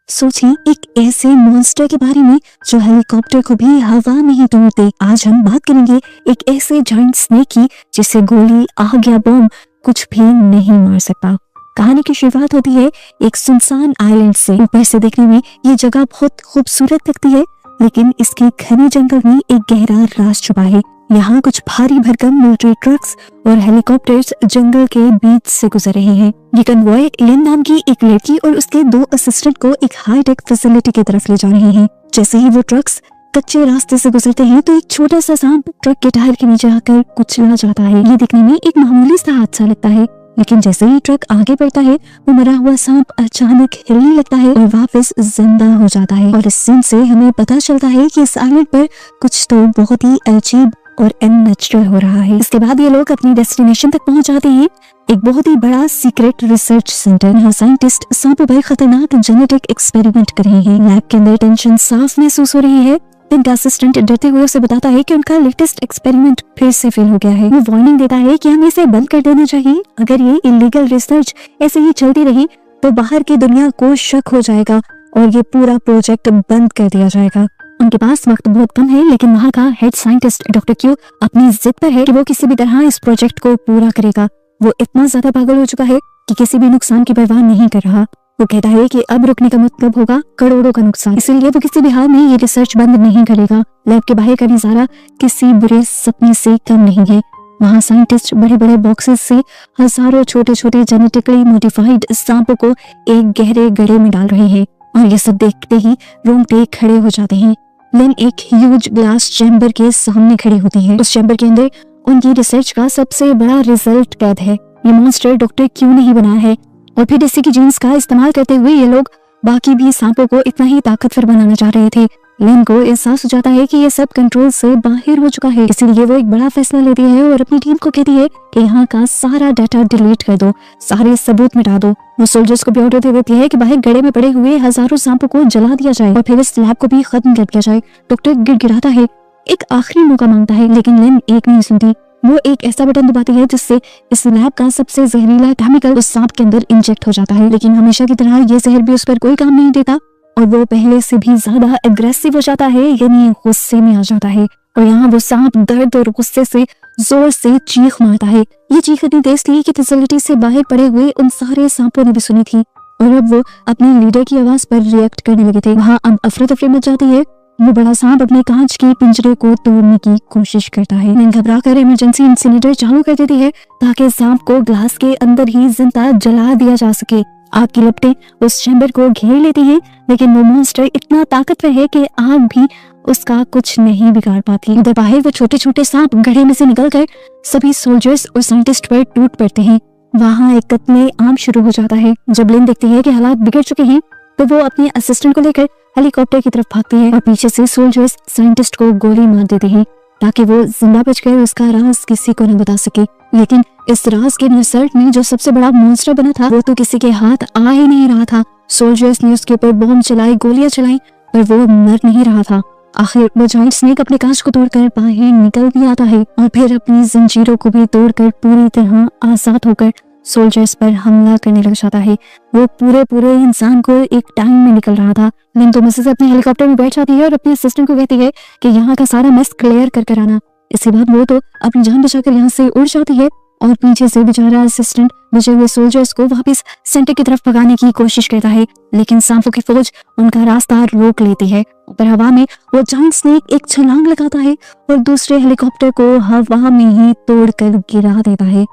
सोचिए एक ऐसे मॉन्स्टर के बारे में जो हेलीकॉप्टर को भी हवा में ही तोड़ दे। आज हम बात करेंगे एक ऐसे जायंट स्नेक की जिसे गोली, आग या बम कुछ भी नहीं मार सकता। कहानी की शुरुआत होती है एक सुनसान आइलैंड से। ऊपर से देखने में ये जगह बहुत खूबसूरत लगती है, लेकिन इसके घने जंगल में एक गहरा राज छुपा है। यहाँ कुछ भारी भरकम मिलिट्री ट्रक्स और हेलीकॉप्टर्स जंगल के बीच से गुजर रहे हैं। ये कन्वॉय लिन नाम की एक लड़की और उसके 2 असिस्टेंट को एक हाईटेक फैसिलिटी की तरफ ले जा रहे हैं। जैसे ही वो ट्रक्स कच्चे रास्ते से गुजरते हैं तो एक छोटा सा सांप ट्रक के टायर के नीचे आकर कुचला जाता है। ये दिखने में एक मामूली सा हादसा लगता है, लेकिन जैसे ही ट्रक आगे बढ़ता है वो मरा हुआ सांप अचानक हिलने लगता है और वापस जिंदा हो जाता है। और इस सीन से हमें पता चलता है कि इस आइलैंड पर कुछ तो बहुत ही अजीब और अननेचुरल हो रहा है। इसके बाद ये लोग अपनी डेस्टिनेशन तक पहुंच जाते हैं, एक बहुत ही बड़ा सीक्रेट रिसर्च सेंटर। यहाँ साइंटिस्ट सांपों पर खतरनाक जेनेटिक एक्सपेरिमेंट कर रहे हैं। लैब के अंदर टेंशन साफ महसूस हो रही है। इनका असिस्टेंट डरते हुए उसे बताता है कि उनका लेटेस्ट एक्सपेरिमेंट फिर से फेल हो गया है। वो वार्निंग देता है कि हमें इसे बंद कर देना चाहिए। अगर ये इलीगल रिसर्च ऐसे ही चलती रही तो बाहर की दुनिया को शक हो जाएगा और ये पूरा प्रोजेक्ट बंद कर दिया जाएगा। उनके पास वक्त बहुत कम है, लेकिन वहाँ का हेड साइंटिस्ट डॉक्टर क्यू अपनी जिद पर है कि वो किसी भी तरह इस प्रोजेक्ट को पूरा करेगा। वो इतना ज्यादा पागल हो चुका है कि किसी भी नुकसान की परवाह नहीं कर रहा। वो कहता है कि अब रुकने का मतलब होगा करोड़ों का नुकसान, इसलिए वो किसी भी हाल में ये रिसर्च बंद नहीं करेगा। लैब के बाहर का नजारा किसी बुरे सपने से कम नहीं है। वहाँ साइंटिस्ट बड़े बड़े बॉक्सेस से हजारों छोटे छोटे जेनेटिकली मॉडिफाइड सांपों को एक गहरे गड्ढे में डाल रहे हैं, और ये सब देखते ही रोंगटे खड़े हो जाते हैं। लिन एक ह्यूज ग्लास चैम्बर के सामने खड़ी होती है। उस चैम्बर के अंदर उनकी रिसर्च का सबसे बड़ा रिजल्ट कैद है। ये मॉन्स्टर डॉक्टर क्यू ने ही बनाया है, और फिर इसी की जीन्स का इस्तेमाल करते हुए ये लोग बाकी भी सांपों को इतना ही ताकतवर बनाना चाह रहे थे। लिन को एहसास हो जाता है कि ये सब कंट्रोल से बाहर हो चुका है, इसीलिए वो एक बड़ा फैसला लेती है और अपनी टीम को कहती है कि यहाँ का सारा डाटा डिलीट कर दो, सारे सबूत मिटा दो। वो सोल्जर्स को भी ऑर्डर दे देती है कि बाहर गड्ढे में पड़े हुए हजारों सांपों को जला दिया जाए और फिर इस लैब को भी खत्म कर दिया जाए। डॉक्टर गिड़गिड़ाता है, एक आखिरी मौका मांगता है, लेकिन लिन एक नहीं सुनती। वो एक ऐसा बटन दबाती है जिससे इस लैब का सबसे जहरीला केमिकल उस सांप के अंदर इंजेक्ट हो जाता है। लेकिन हमेशा की तरह ये जहर भी उस पर कोई काम नहीं देता और वो पहले से भी ज्यादा एग्रेसिव हो जाता है, यानी गुस्से में आ जाता है। और यहाँ वो सांप दर्द और गुस्से से जोर से चीख मारता है। ये चीख इतनी तेज थी कि फैसिलिटी से बाहर पड़े हुए उन सारे सांपों ने भी सुनी थी, और अब वो अपने लीडर की आवाज पर रिएक्ट करने लगे थे। वहाँ अब अफरा तफरी मच जाती है। वो बड़ा सांप अपने कांच के पिंजरे को तोड़ने की कोशिश करता है। लिन घबराकर इमरजेंसी इंसिनेटर चालू कर देती है ताकि सांप को ग्लास के अंदर ही जिंदा जला दिया जा सके। आग की लपटें उस चैम्बर को घेर लेती हैं, लेकिन वो मॉन्स्टर इतना ताकतवर है कि आग भी उसका कुछ नहीं बिगाड़ पाती। उधर बाहर वो छोटे छोटे सांप गड्ढे में से निकलकर सभी सोल्जर्स और साइंटिस्ट पर टूट पड़ते हैं। वहाँ एक कत्ले आम शुरू हो जाता है। जब लिन देखती है कि हालात बिगड़ चुके हैं तो वो अपने असिस्टेंट को लेकर हेलीकॉप्टर की तरफ भागती है और पीछे से सोल्जर्स साइंटिस्ट को गोली मार देते हैं ताकि वो जिंदा बचकर उसका राज किसी को न बता सके। लेकिन इस राज के रिसर्च में जो सबसे बड़ा मॉन्स्टर बना था वो तो किसी के हाथ आ ही नहीं रहा था। सोल्जर्स ने उसके ऊपर बॉम्ब चलाई, गोलियां चलाई, पर वो मर नहीं रहा था। आखिर वो जायंट स्नेक अपने कांच को तोड़कर बाहर निकल भी आता है और फिर अपनी जंजीरों को भी तोड़कर पूरी तरह आजाद होकर सोल्जर्स पर हमला करने लग जाता है। वो पूरे इंसान को एक टाइम में निकल रहा था। लिन तो मजे से अपने हेलीकॉप्टर में बैठ जाती है और अपने असिस्टेंट को कहती है कि यहाँ का सारा मेस क्लियर कर आना। इसके बाद वो तो अपनी जान बचाकर यहाँ से उड़ जाती है और पीछे से बेचारा असिस्टेंट बचे हुए सोल्जर्स को वापस सेंटर की तरफ भगाने की कोशिश करता है, लेकिन सांपों की फौज उनका रास्ता रोक लेती है। ऊपर हवा में वो जायंट स्नेक एक छलांग लगाता है और दूसरे हेलीकॉप्टर को हवा में ही तोड़कर गिरा देता है।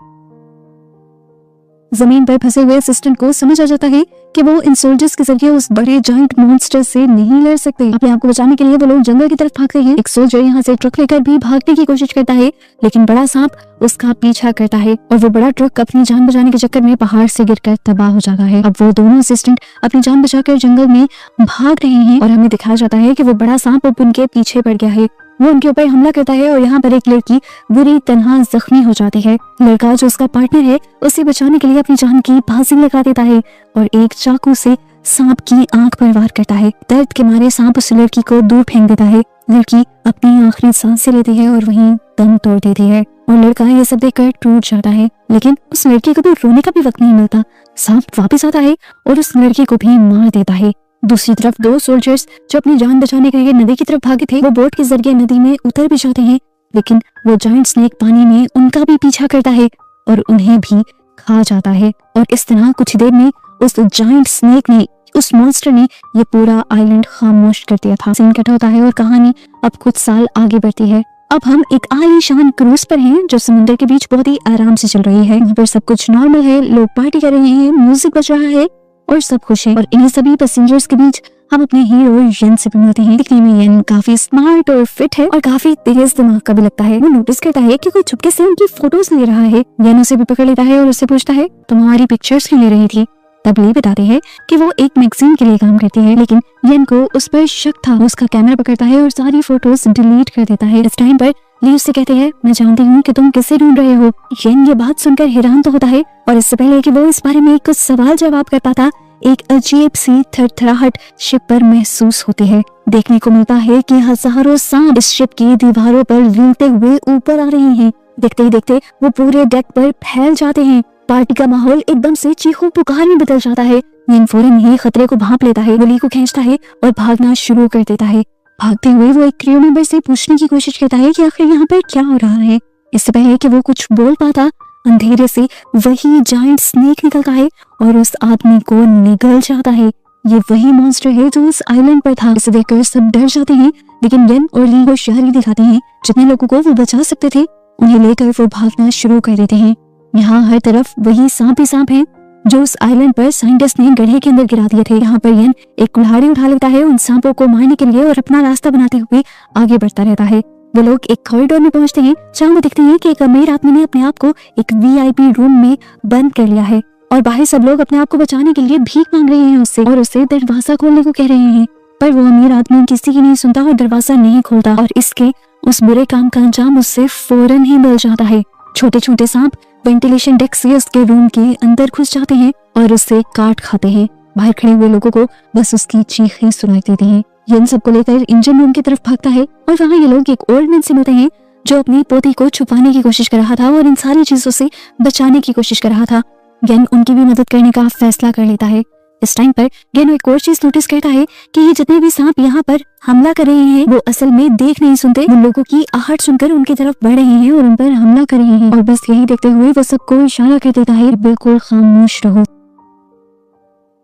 जमीन पर फंसे हुए असिस्टेंट को समझ आ जाता है कि वो इन सोल्जर्स के जरिए उस बड़े जायंट मॉन्स्टर से नहीं लड़ सकते। अपने आप को बचाने के लिए वो लोग जंगल की तरफ भागते हैं। एक सोल्जर यहाँ से ट्रक लेकर भी भागने की कोशिश करता है, लेकिन बड़ा सांप उसका पीछा करता है और वो बड़ा ट्रक अपनी जान बचाने के चक्कर में पहाड़ से गिरकर तबाह हो जाता है। अब वो दोनों असिस्टेंट अपनी जान बचाकर जंगल में भाग रहे हैं और हमें दिखाया जाता है कि वो बड़ा सांप अब उनके पीछे पड़ गया है। वो उनके ऊपर हमला करता है और यहाँ पर एक लड़की बुरी तरह जख्मी हो जाती है। लड़का जो उसका पार्टनर है उसे बचाने के लिए अपनी जान की बाजी लगा देता है और एक चाकू से सांप की आंख पर वार करता है। दर्द के मारे सांप उस लड़की को दूर फेंक देता है। लड़की अपनी आखिरी सांसें लेती है और वहीं दम तोड़ देती है और लड़का ये सब देखकर टूट जाता है। लेकिन उस लड़की को भी रोने का भी वक्त नहीं मिलता। सांप वापस आता है और उस लड़की को भी मार देता है। दूसरी तरफ दो सोल्जर्स जो अपनी जान बचाने के लिए नदी की तरफ भागे थे, वो बोट के जरिए नदी में उतर भी जाते हैं, लेकिन वो जायंट स्नेक पानी में उनका भी पीछा करता है और उन्हें भी खा जाता है। और इस तरह कुछ देर में उस जायंट स्नेक ने, उस मॉन्स्टर ने ये पूरा आइलैंड खामोश कर दिया था। सीन कट होता है और कहानी अब कुछ साल आगे बढ़ती है। अब हम एक आलीशान क्रूज पर हैं जो समुद्र के बीच बहुत ही आराम से चल रही है। यहाँ पर सब कुछ नॉर्मल है, लोग पार्टी कर रहे हैं, म्यूजिक बज रहा है और सब खुश है। और इन्हीं सभी पैसेंजर्स के बीच हम अपने हीरो येन से मिलते हैं। दिखने में येन काफी स्मार्ट और फिट है और काफी तेज दिमाग का भी लगता है। वो नोटिस करता है कि कोई चुपके से उनकी फोटोज ले रहा है। येन उसे भी पकड़ लेता है और उससे पूछता है, तुम्हारी पिक्चर्स क्यों ले रही थी? तब ली बताते हैं कि वो एक मैगजीन के लिए काम करती है, लेकिन येन को उस पर शक था। वो उसका कैमरा पकड़ता है और सारी फोटोज डिलीट कर देता है। इस टाइम पर ली उससे कहते हैं, मैं जानती हूँ कि तुम किसे ढूंढ रहे हो। येन ये बात सुनकर हैरान तो होता है और इससे पहले कि वो इस बारे में कुछ सवाल जवाब कर पाता, एक अजीब सी थरथराहट शिप पर महसूस होती है। देखने को मिलता है कि हजारों सांप इस शिप की दीवारों पर रेंगते हुए ऊपर आ रहे हैं। देखते ही देखते वो पूरे डेक पर फैल जाते हैं। पार्टी का माहौल एकदम से चीखों पुकार में बदल जाता है। येन फौरन ही खतरे को भांप लेता है, ली को खींचता है और भागना शुरू कर देता है। भागते हुए वो एक क्रू मेंबर से पूछने की कोशिश करता है कि आखिर यहाँ पर क्या हो रहा है। इससे पहले कि वो कुछ बोल पाता, अंधेरे से वही जायंट स्नेक निकलता है और उस आदमी को निगल जाता है। ये वही मॉन्स्टर है जो उस आइलैंड पर था। इसे देखकर सब डर जाते हैं, लेकिन येन और ली को शहरी दिखाते हैं। जितने लोगों को वो बचा सकते थे उन्हें लेकर वो भागना शुरू कर देते हैं। यहाँ हर तरफ वही सांप ही सांप है जो उस आइलैंड पर साइंटिस्ट ने गड्ढे के अंदर गिरा दिए थे। यहाँ पर येन एक कुल्हाड़ी उठा लेता है उन सांपों को मारने के लिए और अपना रास्ता बनाते हुए आगे बढ़ता रहता है। वो लोग एक कॉरिडोर में पहुंचते हैं जहाँ वो दिखते हैं कि एक अमीर आदमी ने अपने आप को एक VIP रूम में बंद कर लिया है और बाहर सब लोग अपने आप को बचाने के लिए भीख मांग रहे हैं उससे और उसे दरवाजा खोलने को कह रहे हैं। पर वो अमीर आदमी किसी की नहीं सुनता और दरवाजा नहीं खोलता और इसके उस बुरे काम का अंजाम उससे फौरन ही मिल जाता है। छोटे छोटे सांप वेंटिलेशन डेक से उसके रूम के अंदर घुस जाते हैं और उससे काट खाते हैं। बाहर खड़े हुए लोगों को बस उसकी चीखें सुनाई देती हैं। ये इन सबको लेकर इंजन रूम की तरफ भागता है और वहाँ ये लोग एक ओल्ड मैन से मिलते हैं जो अपनी पोती को छुपाने की कोशिश कर रहा था और इन सारी चीजों से बचाने की कोशिश कर रहा था। गेन उनकी भी मदद करने का फैसला कर लेता है। इस टाइम पर गेन एक और चीज नोटिस करता है कि ये जितने भी सांप यहाँ पर हमला कर रहे हैं वो असल में देख नहीं सुनते, वो लोगों की आहट सुनकर उनकी तरफ बढ़ रहे हैं और उन पर हमला कर रहे हैं। और बस यही देखते हुए वो सबको इशारा कर देता है, बिल्कुल खामोश रहो।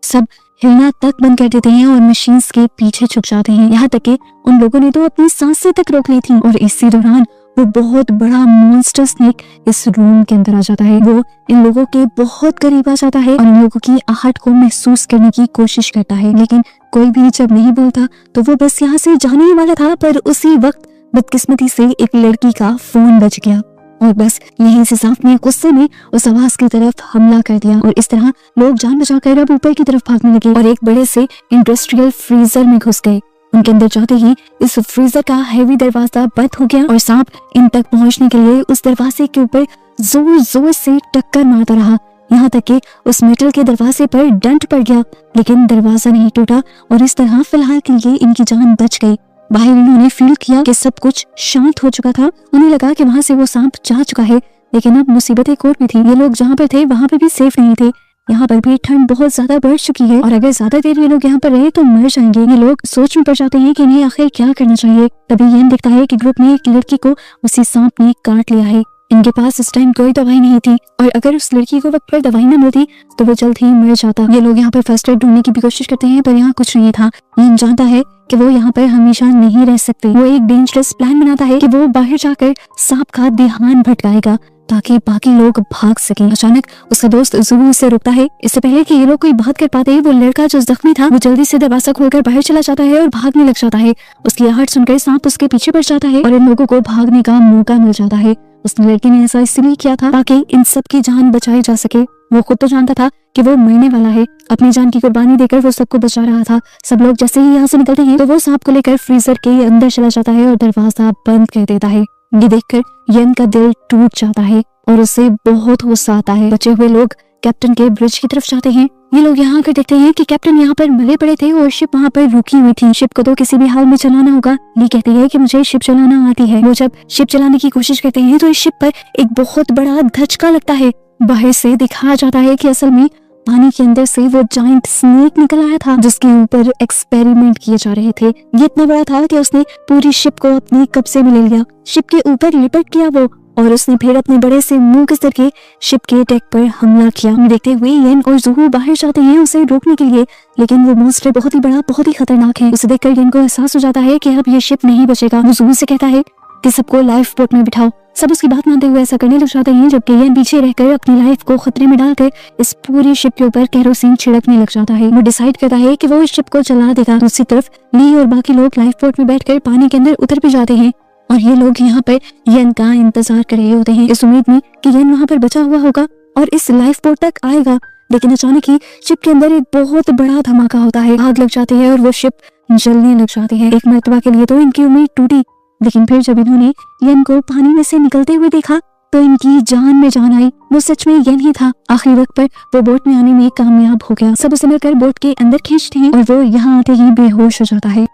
सब हिलना तक बंद कर देते हैं और मशीन्स के पीछे छुप जाते हैं। यहाँ तक कि उन लोगों ने तो अपनी सांसें तक रोक ली थी। और इसी दौरान वो बहुत बड़ा मॉन्स्टर स्नेक इस रूम के अंदर आ जाता है। वो इन लोगों के बहुत करीब आ जाता है और इन लोगों की आहट को महसूस करने की कोशिश करता है, लेकिन कोई भी जब नहीं बोलता तो वो बस यहाँ से जाने ही वाला था। पर उसी वक्त बदकिस्मती से एक लड़की का फोन बज गया और बस यहीं से सांप ने गुस्से में उस आवाज की तरफ हमला कर दिया और इस तरह लोग जान बचाकर अब ऊपर की तरफ भागने लगे और एक बड़े से इंडस्ट्रियल फ्रीजर में घुस गए। उनके अंदर जाते ही इस फ्रीजर का हैवी दरवाजा बंद हो गया और सांप इन तक पहुंचने के लिए उस दरवाजे के ऊपर जोर जोर से टक्कर मारता रहा, यहाँ तक कि उस मेटल के दरवाजे पर डंट पड़ गया, लेकिन दरवाजा नहीं टूटा और इस तरह फिलहाल के लिए इनकी जान बच गई। बाहर इन्होंने फील किया कि सब कुछ शांत हो चुका था। उन्हें लगा कि वहां से वो सांप जा चुका है, लेकिन अब मुसीबत एक और भी थी। ये लोग जहाँ पर थे वहां पर भी सेफ नहीं थे। यहाँ पर भी ठंड बहुत ज्यादा बढ़ चुकी है और अगर ज्यादा देर ये लोग यहाँ पर रहे तो मर जाएंगे। ये लोग सोच में पड़ जाते हैं कि इन्हें आखिर क्या करना चाहिए। तभी येन दिखता है कि ग्रुप में एक लड़की को उसी सांप ने काट लिया है। इनके पास इस टाइम कोई दवाई नहीं थी और अगर उस लड़की को वक्त पर दवाई न मिलती तो वो जल्द ही मर जाता। ये लोग यहाँ पर फर्स्ट एड ढूंढने की भी कोशिश करते हैं पर यहाँ कुछ नहीं था। येन जानता है कि वो यहाँ पर हमेशा नहीं रह सकते। वो एक डेंजरस प्लान बनाता है कि वो बाहर जाकर सांप का ध्यान भटकाएगा ताकि बाकी लोग भाग सकें। अचानक उसका दोस्त ज़ुबू उसे रोकता है। इससे पहले कि ये लोग कोई बात कर पाते हैं वो लड़का जो जख्मी था वो जल्दी से दरवाजा खोलकर बाहर चला जाता है और भागने लग जाता है। उसकी आहट सुनकर सांप उसके पीछे पड़ जाता है और इन लोगों को भागने का मौका मिल जाता है। उस लड़की ने ऐसा इसलिए किया था ताकि इन सब की जान बचाई जा सके। वो खुद तो जानता था कि वो मरने वाला है, अपनी जान की कुर्बानी देकर वो सबको बचा रहा था। सब लोग जैसे ही यहाँ से निकलते हैं तो वो सांप को लेकर फ्रीजर के अंदर चला जाता है और दरवाजा बंद कर देता है। ये देखकर येन का दिल टूट जाता है और उसे बहुत गुस्सा आता है। बचे हुए लोग कैप्टन के ब्रिज की तरफ जाते हैं। ये लोग यहाँ आकर देखते हैं कि कैप्टन यहाँ पर मरे पड़े थे और शिप वहाँ पर रुकी हुई थी। शिप को तो किसी भी हाल में चलाना होगा। ली कहती है कि मुझे शिप चलाना आती है। वो जब शिप चलाने की कोशिश करते हैं तो इस शिप पर एक बहुत बड़ा धचका लगता है। बाहर से दिखाया जाता है कि असल में पानी के अंदर से वो जाइंट स्नेक निकल आया था जिसके ऊपर एक्सपेरिमेंट किए जा रहे थे। ये इतना बड़ा था कि उसने पूरी शिप को अपने कब्जे में ले लिया। शिप के ऊपर लिपट गया वो और उसने फिर अपने बड़े से मुंह के करके शिप के डेक पर हमला किया। देखते हुए येन और ज़ुहू बाहर जाते हैं उसे रोकने के लिए, लेकिन वो मॉन्स्टर बहुत ही बड़ा, बहुत ही खतरनाक है। उसे देखकर येन को एहसास हो जाता है कि अब ये शिप नहीं बचेगा। वो ज़ुहू से कहता है कि सबको लाइफ बोट में बिठाओ। सब उसकी बात मानते हुए ऐसा करने लग जाते हैं, जबकि येन पीछे रहकर अपनी लाइफ को खतरे में डालकर इस पूरी शिप के ऊपर केरोसिन छिड़कने लग जाता है। वो डिसाइड करता है कि वो इस शिप को चला देगा। दूसरी तरफ ली और बाकी लोग लाइफ बोट में बैठकर पानी के अंदर उतर भी जाते हैं और ये लोग यहाँ पर येन का इंतजार कर रहे होते हैं, इस उम्मीद में कि येन वहाँ पर बचा हुआ होगा और इस लाइफ बोट तक आएगा। लेकिन अचानक ही शिप के अंदर एक बहुत बड़ा धमाका होता है, आग लग जाती है और वो शिप जलने लग जाती है। एक मर्तबा के लिए तो इनकी उम्मीद टूटी, लेकिन फिर जब इन्होंने येन को पानी में से निकलते हुए देखा तो इनकी जान में जान आई। वो सच में येन ही था। आखिरी वक्त पर वो बोट में आने में कामयाब हो गया। सब उसे मिलकर बोट के अंदर खींचते हैं और वो यहाँ आते ही बेहोश हो जाता है।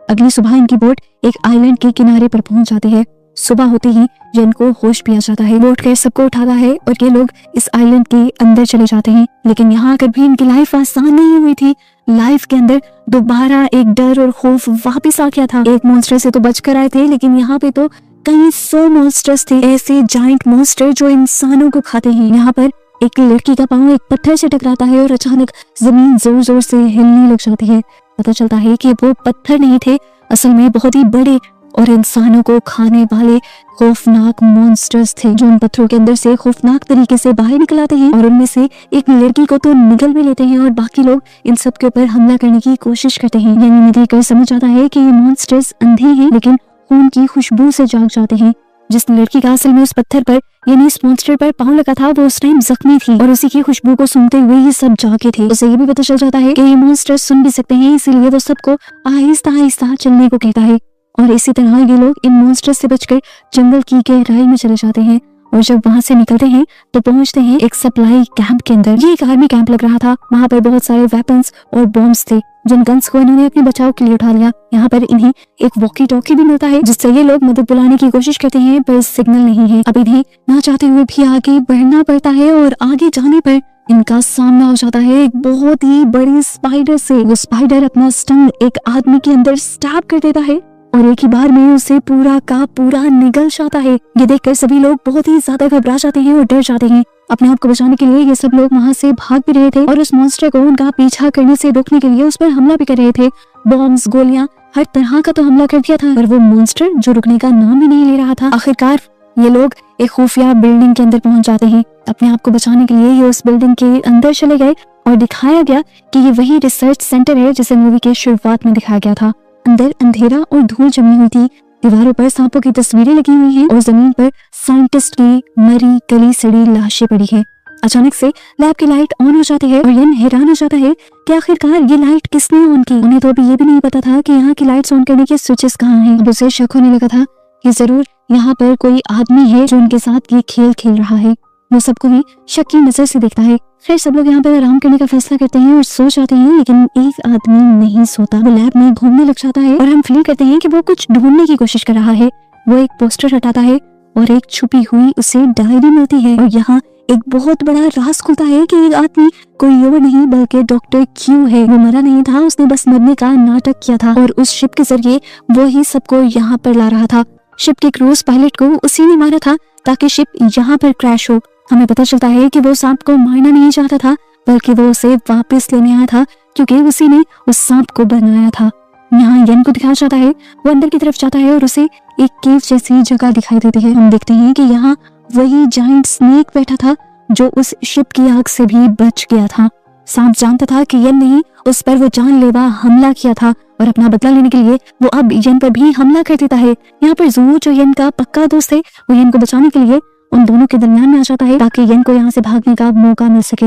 अगली सुबह इनकी बोट एक आइलैंड के किनारे पर पहुंच जाती है। सुबह होते ही येन को होश भी आ जाता है। बोट के सबको उठाता है और ये लोग इस आइलैंड के अंदर चले जाते हैं। लेकिन यहाँ आकर भी इनकी लाइफ आसान नहीं हुई थी। लाइफ के अंदर दोबारा एक डर और खौफ वापस आ गया था। एक मॉन्स्टर से तो बचकर आए थे, लेकिन यहाँ पे तो कई 100 मॉन्स्टर्स थे, ऐसे जाइंट मॉन्स्टर जो इंसानों को खाते हैं। यहाँ पर एक लड़की का पाँव एक पत्थर से टकराता है और अचानक जमीन जोर जोर से हिलने लग जाती है। पता चलता है कि वो पत्थर नहीं थे, असल में बहुत ही बड़े और इंसानों को खाने वाले खौफनाक मॉन्स्टर्स थे, जो उन पत्थरों के अंदर से खौफनाक तरीके से बाहर निकल आते हैं और उनमें से एक लड़की को तो निगल भी लेते हैं और बाकी लोग इन सब के ऊपर हमला करने की कोशिश करते हैं। यानी इन्हें देखकर समझ आता है कि ये मॉन्स्टर्स अंधे हैं, लेकिन खून की खुशबू से जाग जाते हैं। जिस लड़की का असल में उस पत्थर पर यानी इस मॉन्स्टर पर पांव लगा था, वो उस टाइम जख्मी थी और उसी की खुशबू को सूंघते हुए ये सब जागे थे। उसे ये भी पता चल जाता है कि ये मॉन्स्टर सुन भी सकते हैं, इसीलिए वो सबको आहिस्ता आहिस्ता चलने को कहता है। और इसी तरह ये लोग इन मॉन्स्टर से बचकर जंगल की गहराई में चले जाते हैं और जब वहां से निकलते हैं तो पहुंचते हैं एक सप्लाई कैंप के अंदर। ये एक आर्मी कैंप लग रहा था। वहां पर बहुत सारे वेपन्स और बॉम्ब्स थे, जिन गन्स को इन्होंने अपने बचाव के लिए उठा लिया। यहाँ पर इन्हें एक वॉकी टॉकी भी मिलता है, जिससे ये लोग मदद बुलाने की कोशिश करते हैं, पर सिग्नल नहीं है। अब इन्हें ना चाहते हुए भी आगे बढ़ना पड़ता है और आगे जाने पर इनका सामना हो जाता है एक बहुत ही बड़ी स्पाइडर से। वो स्पाइडर अपना स्टंग एक आदमी के अंदर स्टैब कर देता है और एक ही बार में उसे पूरा का पूरा निगल जाता है। ये देखकर सभी लोग बहुत ही ज्यादा घबरा जाते हैं और डर जाते हैं। अपने आप को बचाने के लिए ये सब लोग वहाँ से भाग भी रहे थे और उस मॉन्स्टर को उनका पीछा करने से रोकने के लिए उस पर हमला भी कर रहे थे। बॉम्ब्स, गोलियां, हर तरह का तो हमला कर दिया था, पर वो मॉन्स्टर जो रुकने का नाम ही नहीं ले रहा था। आखिरकार ये लोग एक खुफिया बिल्डिंग के अंदर पहुंच जाते हैं। अपने आप को बचाने के लिए ये उस बिल्डिंग के अंदर चले गए और दिखाया गया कि ये वही रिसर्च सेंटर है जिसे मूवी के शुरुआत में दिखाया गया था। अंदर अंधेरा और धूल जमी हुई थी। दीवारों पर सांपों की तस्वीरें लगी हुई हैं और जमीन पर साइंटिस्ट की मरी गली सड़ी लाशें पड़ी हैं। अचानक से लैब की लाइट ऑन हो जाती है और येन हैरान हो जाता है कि आखिरकार ये लाइट किसने ऑन की। उन्हें तो अभी ये भी नहीं पता था कि यहाँ की लाइट्स ऑन करने के स्विचेस कहाँ हैं। अब उसे शक होने लगा था कि जरूर यहाँ पर कोई आदमी है जो उनके साथ ये खेल खेल रहा है। वो सबको भी शक की नजर से देखता है। फिर सब लोग यहाँ पर आराम करने का फैसला करते हैं और सो जाते हैं, लेकिन एक आदमी नहीं सोता। वो लैब में घूमने लग जाता है और हम फील करते हैं कि वो कुछ ढूंढने की कोशिश कर रहा है। वो एक पोस्टर हटाता है और एक छुपी हुई उसे डायरी मिलती है और यहाँ एक बहुत बड़ा राज खुलता है कि एक आदमी कोई और नहीं बल्कि डॉक्टर क्यू है। वो मरा नहीं था, उसने बस मरने का नाटक किया था और उस शिप के जरिए वो ही सबको यहाँ पर ला रहा था। शिप के क्रूज पायलट को उसी ने मारा था ताकि शिप यहाँ पर क्रैश हो। हमें पता चलता है कि वो सांप को मारना नहीं चाहता था, बल्कि वो उसे वापस लेने आया था क्योंकि उसी ने उस सांप को बनाया था। यहाँ येन को दिखाया जाता है। वो अंदर की तरफ जाता है और उसे एक केव जैसी जगह दिखाई देती है। हम देखते हैं कि यहाँ वही जाइंट स्नेक बैठा था जो उस शिप की आग से भी बच गया था। सांप जानता था कि येन ने उस पर वो जानलेवा हमला किया था और अपना बदला लेने के लिए वो अब येन पर भी हमला कर देता है। यहाँ पर ज़ू, जो येन का पक्का दोस्त है, वो येन को बचाने के लिए उन दोनों के दरमियान में आ जाता है ताकि येन को यहाँ से भागने का मौका मिल सके।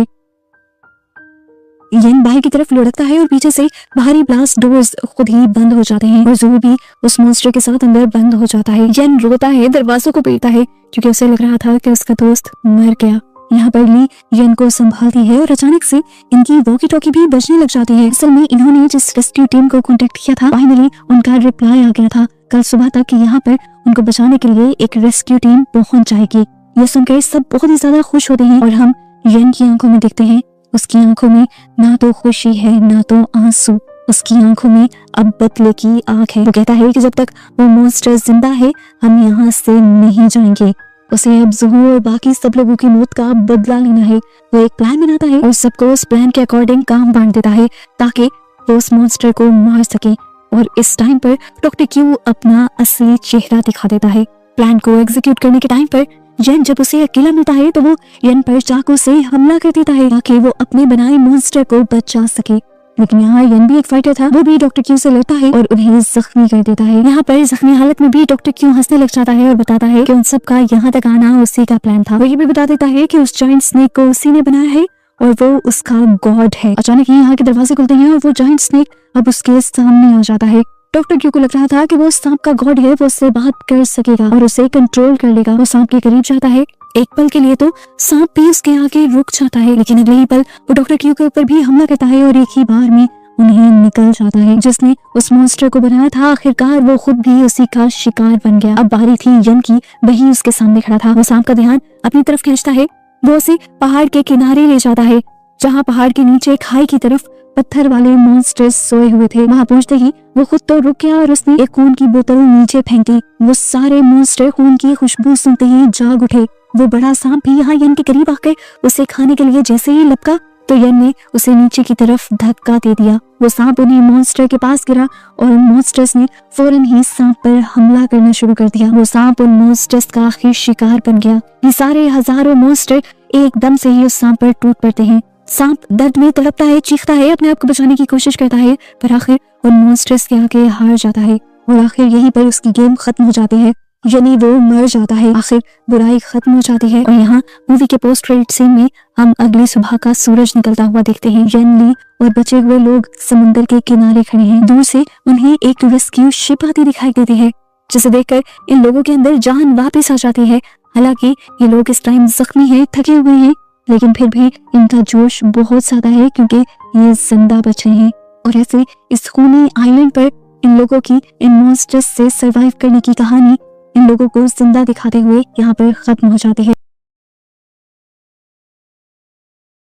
येन बाहर की तरफ लुढ़कता है और पीछे से बाहरी ब्लास्ट डोर्स खुद ही बंद हो जाते हैं और ज़ू भी उस मॉन्स्टर के साथ अंदर बंद हो जाता है। येन रोता है, दरवाजों को पीटता है क्योंकि उसे लग रहा था कि उसका दोस्त मर गया। यहाँ पर ली येन को संभालती है और अचानक से इनकी वॉकी टॉकी भी बजने लग जाती है। असल में इन्होंने जिस रेस्क्यू टीम को कांटेक्ट किया था, फाइनली उनका रिप्लाई आ गया था कल सुबह तक यहाँ पर उनको बचाने के लिए एक रेस्क्यू टीम पहुंच जाएगी। ये सुनकर सब बहुत ही ज्यादा खुश होते हैं और हम यन की आंखों में देखते हैं। उसकी आंखों में ना तो खुशी है ना तो आंसू, उसकी आंखों में अब बदले की आंख है। वो कहता है कि जब तक वो मॉन्स्टर जिंदा है हम यहाँ से नहीं जाएंगे। उसे अब ज़ुहू और बाकी सब लोगों की मौत का बदला लेना है। वो एक प्लान बनाता है और सबको उस प्लान के अकॉर्डिंग काम बांट देता है ताकि वो उस मॉन्स्टर को मार सके। और इस टाइम पर डॉक्टर क्यू अपना असली चेहरा दिखा देता है। प्लान को एग्जीक्यूट करने के टाइम पर यन जब उसे अकेला मिलता है तो वो यन पर चाकू से हमला कर देता है ताकि वो अपने बनाए मॉन्स्टर को बचा सके। लेकिन यहाँ यन भी एक फाइटर था, वो भी डॉक्टर क्यू से लड़ता है और उन्हें जख्मी कर देता है। यहाँ पर जख्मी हालत में भी डॉक्टर क्यू हंसने लग जाता है और बताता है कि उन सब का यहाँ तक आना उसी का प्लान था। वो ये भी बता देता है कि उस जायंट स्नेक को उसी ने बनाया है और वो उसका गॉड है। अचानक ही यहाँ के दरवाजे खुलते हैं और वो जायंट स्नेक अब उसके सामने आ जाता है। डॉक्टर क्यू को लग रहा था कि वो सांप का गॉड है, वो उससे बात कर सकेगा और उसे कंट्रोल कर लेगा। वो सांप के करीब जाता है, एक पल के लिए तो सांप भी उसके आगे रुक जाता है, लेकिन अगले ही पल वो डॉक्टर क्यू के ऊपर भी हमला करता है और एक ही बार में उन्हें निकल जाता है। जिसने उस मॉन्स्टर को बनाया था आखिरकार वो खुद भी उसी का शिकार बन गया। अब बारी थी यन की, वही उसके सामने खड़ा था। वो सांप का ध्यान अपनी तरफ खींचता है, वो उसे पहाड़ के किनारे ले जाता है जहाँ पहाड़ के नीचे खाई की तरफ पत्थर वाले मॉन्स्टर्स सोए हुए थे। वहां पहुंचते ही वो खुद तो रुक गया और उसने एक खून की बोतल नीचे फेंक दी। वो सारे मॉन्स्टर खून की खुशबू सुनते ही जाग उठे। वो बड़ा सांप भी यहाँ यन के करीब आकर उसे खाने के लिए जैसे ही लपका तो यन ने उसे नीचे की तरफ धक्का दे दिया। वो सांप उन्हीं मॉन्स्टर के पास गिरा और मॉन्स्टर्स ने फौरन ही सांप पर हमला करना शुरू कर दिया। वो सांप उन मॉन्स्टर्स का आखिर शिकार बन गया। ये सारे हजारों मॉन्स्टर एकदम से ही उस सांप पर टूट पड़ते हैं। सांप दर्द में तड़पता है, चीखता है, अपने आप को बचाने की कोशिश करता है, पर आखिर उन मॉन्स्टर्स के आगे हार जाता है और आखिर यहीं पर उसकी गेम खत्म हो जाती है, यानी वो मर जाता है। आखिर बुराई खत्म हो जाती है और यहाँ मूवी के पोस्ट क्रेडिट सीन में हम अगली सुबह का सूरज निकलता हुआ देखते हैं। यन ली और बचे हुए लोग समुद्र के किनारे खड़े हैं। दूर से उन्हें एक रेस्क्यू शिप आती दिखाई देती है, जिसे देखकर इन लोगों के अंदर जान वापस आ जाती है। हालांकि ये लोग इस टाइम जख्मी हैं, थके हुए हैं, लेकिन फिर भी इनका जोश बहुत ज्यादा है क्योंकि ये जिंदा बचे हैं। और ऐसे इस खूनी आइलैंड पर इन लोगों की इन मॉन्स्टर्स से सरवाइव करने की कहानी इन लोगों को जिंदा दिखाते हुए यहाँ पर खत्म हो जाती है।